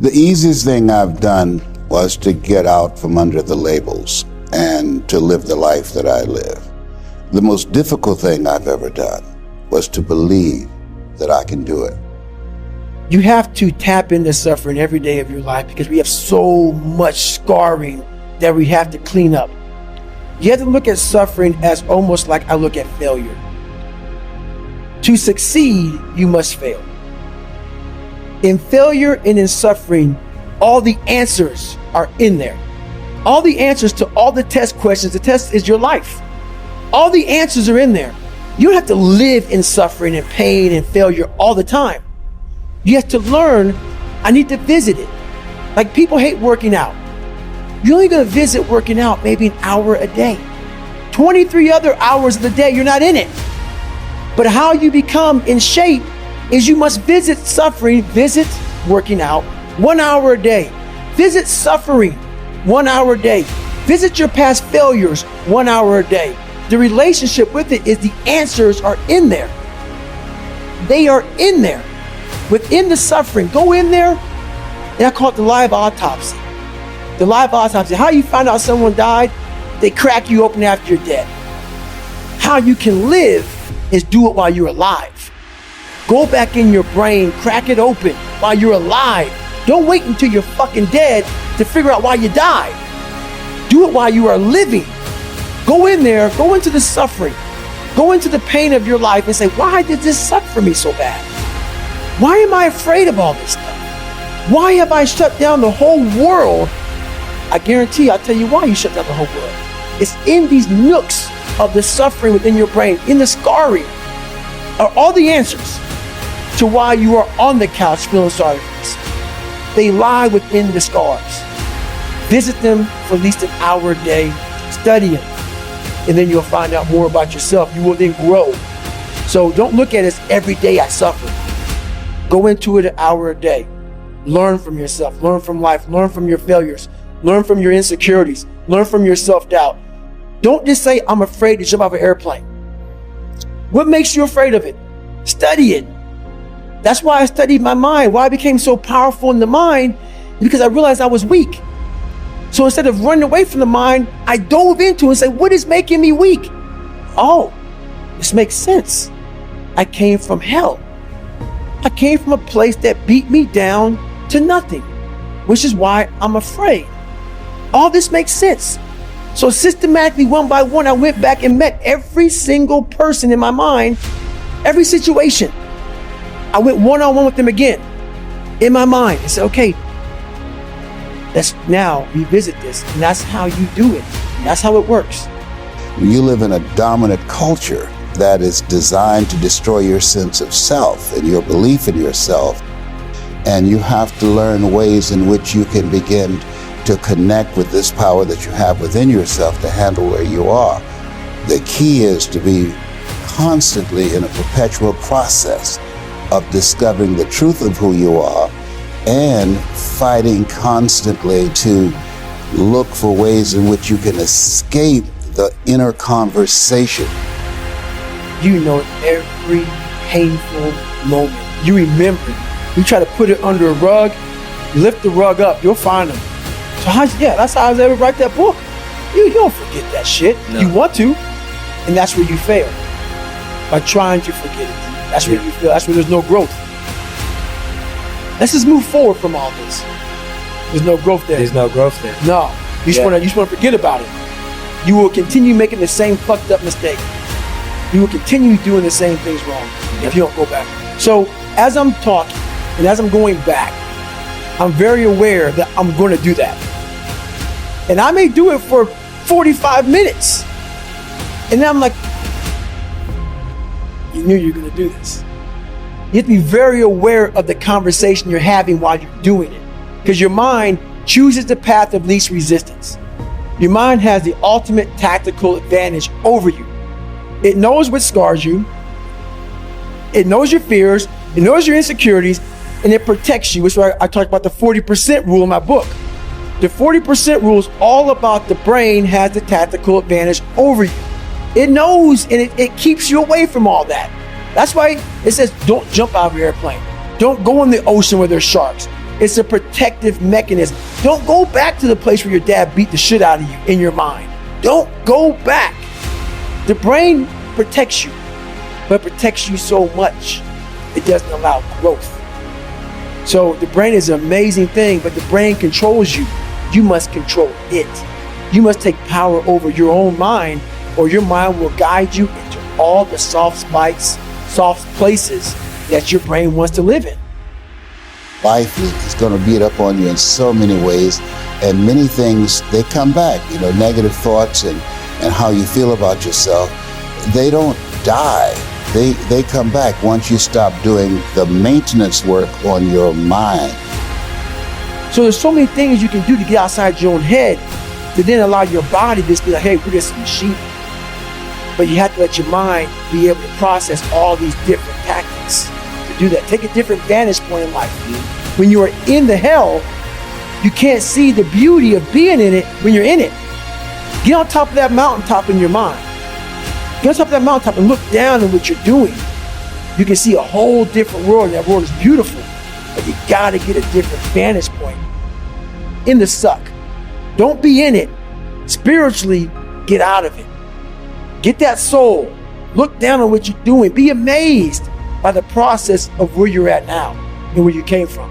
The easiest thing I've done was to get out from under the labels and to live the life that I live. The most difficult thing I've ever done was to believe that I can do it. You have to tap into suffering every day of your life because we have so much scarring that we have to clean up. You have to look at suffering as almost like I look at failure. To succeed, you must fail. In failure and in suffering, all the answers are in there. All the answers to all the test questions. The test is your life. All the answers are in there. You don't have to live in suffering and pain and failure all the time. You have to learn, I need to visit it. Like people hate working out. You're only going to visit working out maybe an hour a day. 23 other hours of the day, you're not in it. But how you become in shape is you must visit suffering, visit working out 1 hour a day. Visit suffering 1 hour a day. Visit your past failures 1 hour a day. The relationship with it is the answers are in there. They are in there. Within the suffering, go in there, and I call it the live autopsy. The live autopsy. How you find out someone died? They crack you open after you're dead. How you can live is do it while you're alive. Go back in your brain, crack it open while you're alive. Don't wait until you're fucking dead to figure out why you died. Do it while you are living. Go in there, go into the suffering, go into the pain of your life and say, why did this suck for me so bad? Why am I afraid of all this stuff? Why have I shut down the whole world? I guarantee I'll tell you why you shut down the whole world. It's in these nooks of the suffering within your brain, in the scarring, are all the answers to why you are on the couch feeling sorry for yourself. They lie within the scars. Visit them for at least an hour a day, study them, and then you'll find out more about yourself. You will then grow. So don't look at it as every day I suffer. Go into it an hour a day. Learn from yourself, learn from life, learn from your failures, learn from your insecurities, learn from your self-doubt. Don't just say, I'm afraid to jump off an airplane. What makes you afraid of it? Study it. That's why I studied my mind. Why I became so powerful in the mind, because I realized I was weak. So instead of running away from the mind, I dove into it and said, what is making me weak? Oh, this makes sense. I came from hell. I came from a place that beat me down to nothing, which is why I'm afraid. All this makes sense. So systematically, one by one, I went back and met every single person in my mind, every situation. I went one-on-one with them again in my mind and said, okay, let's now revisit this. And that's how you do it. That's how it works. You live in a dominant culture that is designed to destroy your sense of self and your belief in yourself. And you have to learn ways in which you can begin to connect with this power that you have within yourself to handle where you are. The key is to be constantly in a perpetual process of discovering the truth of who you are and fighting constantly to look for ways in which you can escape the inner conversation. You know every painful moment. You remember it. You try to put it under a rug, lift the rug up, you'll find them. So that's how I was able to write that book. You don't forget that shit. No. You want to, and that's where you fail. By trying to forget it. That's where you fail. That's where there's no growth. Let's just move forward from all this. There's no growth there. There's no growth there. No. You just want to forget about it. You will continue making the same fucked up mistake. You will continue doing the same things wrong if you don't go back. So as I'm talking and as I'm going back, I'm very aware that I'm going to do that. And I may do it for 45 minutes. And then I'm like, you knew you were going to do this. You have to be very aware of the conversation you're having while you're doing it. Because your mind chooses the path of least resistance. Your mind has the ultimate tactical advantage over you. It knows what scars you. It knows your fears. It knows your insecurities. And it protects you, which is why I talked about the 40% rule in my book. The 40% rule is all about the brain has the tactical advantage over you. It knows and it keeps you away from all that. That's why it says don't jump out of your airplane. Don't go in the ocean where there's sharks. It's a protective mechanism. Don't go back to the place where your dad beat the shit out of you in your mind. Don't go back. The brain protects you, but protects you so much, it doesn't allow growth. So the brain is an amazing thing, but the brain controls you. You must control it. You must take power over your own mind, or your mind will guide you into all the soft spots, soft places that your brain wants to live in. Life is going to beat up on you in so many ways, and many things, they come back. Negative thoughts and how you feel about yourself, they don't die. They come back once you stop doing the maintenance work on your mind. So there's so many things you can do to get outside your own head to then allow your body to just be like, hey, we're just a machine. But you have to let your mind be able to process all these different tactics to do that. Take a different vantage point in life. When you are in the hell, you can't see the beauty of being in it when you're in it. Get on top of that mountaintop in your mind. Get on top of that mountaintop and look down at what you're doing. You can see a whole different world, and that world is beautiful. But you gotta get a different vantage point in the suck. Don't be in it. Spiritually, get out of it. Get that soul. Look down on what you're doing. Be amazed by the process of where you're at now and where you came from.